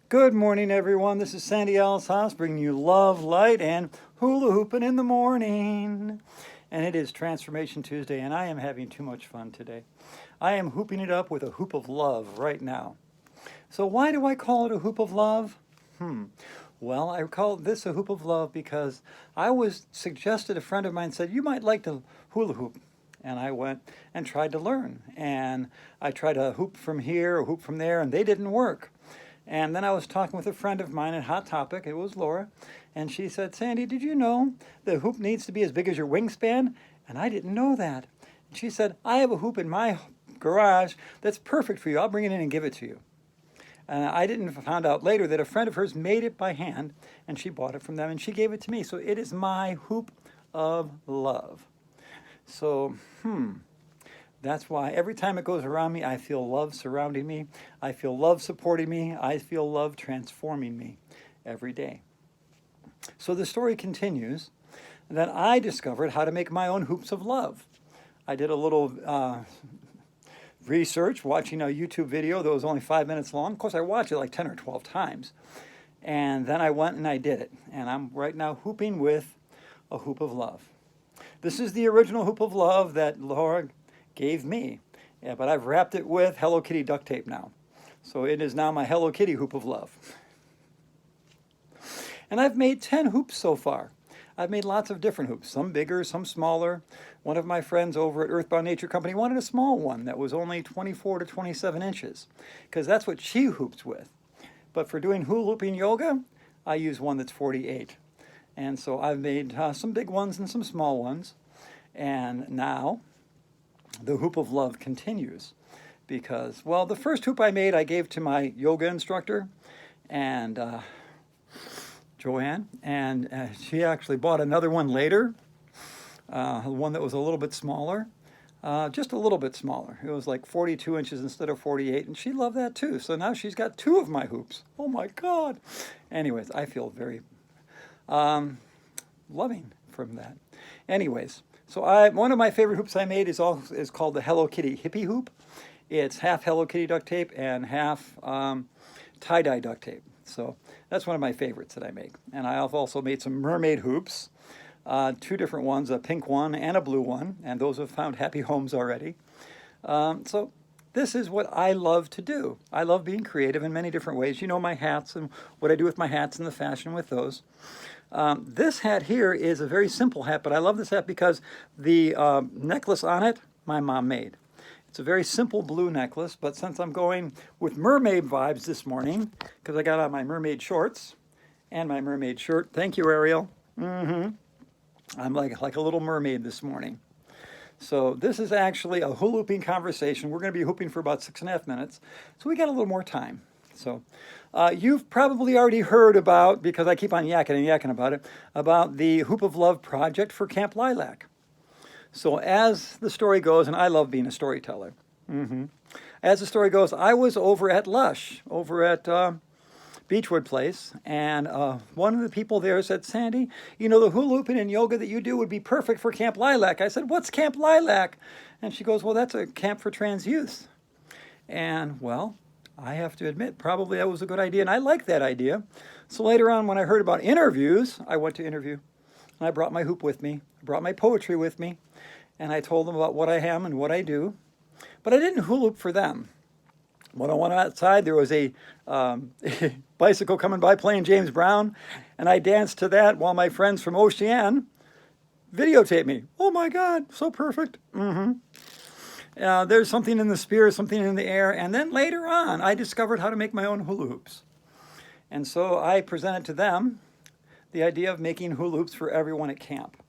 Good morning, everyone. This is Sandy Alice Haas bringing you love, light, and hula hooping in the morning. And it is Transformation Tuesday, and I am having too much fun today. I am hooping it up with a hoop of love right now. So why do I call it a hoop of love? Well, I call this a hoop of love because I was suggested, a friend of mine said, you might like to hula hoop. And I went and tried to learn. And I tried to hoop from here or hoop from there, and they didn't work. And then I was talking with a friend of mine at Hot Topic, it was Laura, and she said, Sandy, did you know the hoop needs to be as big as your wingspan? And I didn't know that. And she said, I have a hoop in my garage that's perfect for you. I'll bring it in and give it to you. And I didn't find out later that a friend of hers made it by hand, and she bought it from them, and she gave it to me. So it is my hoop of love. So, that's why every time it goes around me, I feel love surrounding me. I feel love supporting me. I feel love transforming me every day. So the story continues that I discovered how to make my own hoops of love. I did a little research watching a YouTube video that was only 5 minutes long. Of course, I watched it like 10 or 12 times. And then I went and I did it. And I'm right now hooping with a hoop of love. This is the original hoop of love that Laura gave me, but I've wrapped it with Hello Kitty duct tape now. So it is now my Hello Kitty hoop of love. And I've made 10 hoops so far. I've made lots of different hoops, some bigger, some smaller. One of my friends over at Earthbound Nature Company wanted a small one that was only 24 to 27 inches, because that's what she hoops with. But for doing hula hooping yoga, I use one that's 48. And so I've made some big ones and some small ones. And now the hoop of love continues because, well, the first hoop I made I gave to my yoga instructor, and Joanne, and she actually bought another one later, one that was a little bit smaller, just a little bit smaller. It was like 42 inches instead of 48, and she loved that too. So now she's got two of my hoops. Oh my God. Anyways, I feel very loving from that. Anyways, so one of my favorite hoops I made is called the Hello Kitty hippie hoop. It's half Hello Kitty duct tape and half tie-dye duct tape. So that's one of my favorites that I make. And I've also made some mermaid hoops, two different ones, a pink one and a blue one, and those have found happy homes already. So this is what I love to do. I love being creative in many different ways. You know my hats and what I do with my hats and the fashion with those. This hat here is a very simple hat, but I love this hat because the necklace on it, my mom made. It's a very simple blue necklace, but since I'm going with mermaid vibes this morning, because I got on my mermaid shorts and my mermaid shirt. Thank you, Ariel. I'm like a little mermaid this morning. So this is actually a hula hooping conversation. We're going to be hooping for about 6.5 minutes, so we got a little more time. So you've probably already heard about, because I keep on yakking about it, about the Hoop of Love project for Camp Lilac. So as the story goes, and I love being a storyteller. As the story goes, I was over at Lush, over at Beechwood Place, and one of the people there said, Sandy, you know, the hula hooping and yoga that you do would be perfect for Camp Lilac. I said, what's Camp Lilac? And she goes, well, that's a camp for trans youth. And, well, I have to admit, probably that was a good idea, and I liked that idea. So later on, when I heard about interviews, I went to interview, and I brought my hoop with me, I brought my poetry with me, and I told them about what I am and what I do. But I didn't hula hoop for them. When I went outside, there was a bicycle coming by playing James Brown, and I danced to that while my friends from Ocean videotaped me. Oh my God, so perfect. There's something in the spirit, something in the air. And then later on, I discovered how to make my own hula hoops. And so I presented to them the idea of making hula hoops for everyone at camp.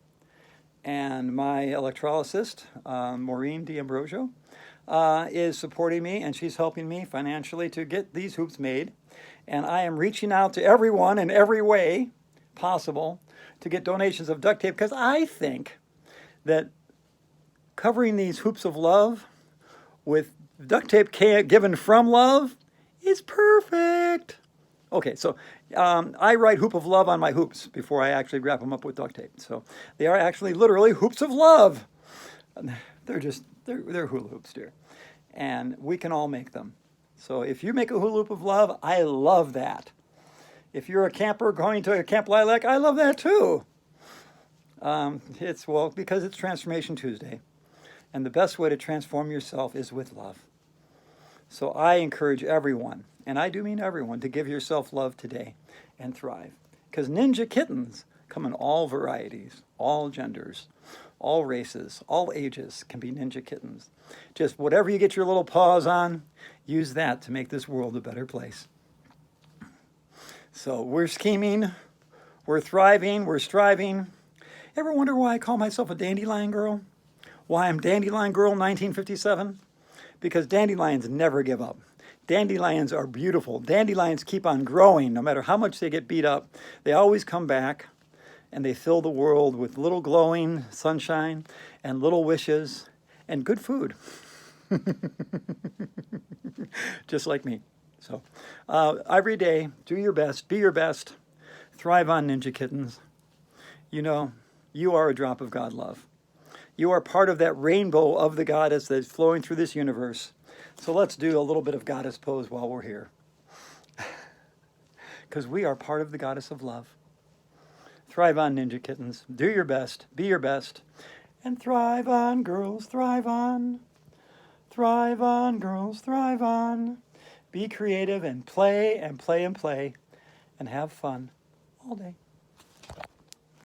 And my electrolyst, Maureen D'Ambrosio, is supporting me, and she's helping me financially to get these hoops made. And I am reaching out to everyone in every way possible to get donations of duct tape, because I think that covering these hoops of love with duct tape given from love is perfect. Okay, so I write hoop of love on my hoops before I actually wrap them up with duct tape. So they are actually literally hoops of love. They're hula hoops, dear. And we can all make them. So if you make a hula hoop of love, I love that. If you're a camper going to Camp Lilac, I love that too. Well, because it's Transformation Tuesday. And the best way to transform yourself is with love. So I encourage everyone, and I do mean everyone, to give yourself love today and thrive. Because ninja kittens come in all varieties, all genders, all races, all ages can be ninja kittens. Just whatever you get your little paws on, use that to make this world a better place. So we're scheming, we're thriving, we're striving. Ever wonder why I call myself a dandelion girl? Why I'm Dandelion Girl 1957? Because dandelions never give up. Dandelions are beautiful. Dandelions keep on growing no matter how much they get beat up. They always come back and they fill the world with little glowing sunshine and little wishes and good food. Just like me. So every day, do your best, be your best, thrive on Ninja Kittens. You know, you are a drop of God love. You are part of that rainbow of the goddess that's flowing through this universe. So let's do a little bit of goddess pose while we're here. Because we are part of the goddess of love. Thrive on, Ninja Kittens. Do your best, be your best. And thrive on, girls, thrive on. Thrive on, girls, thrive on. Be creative and play and play and play. And have fun all day.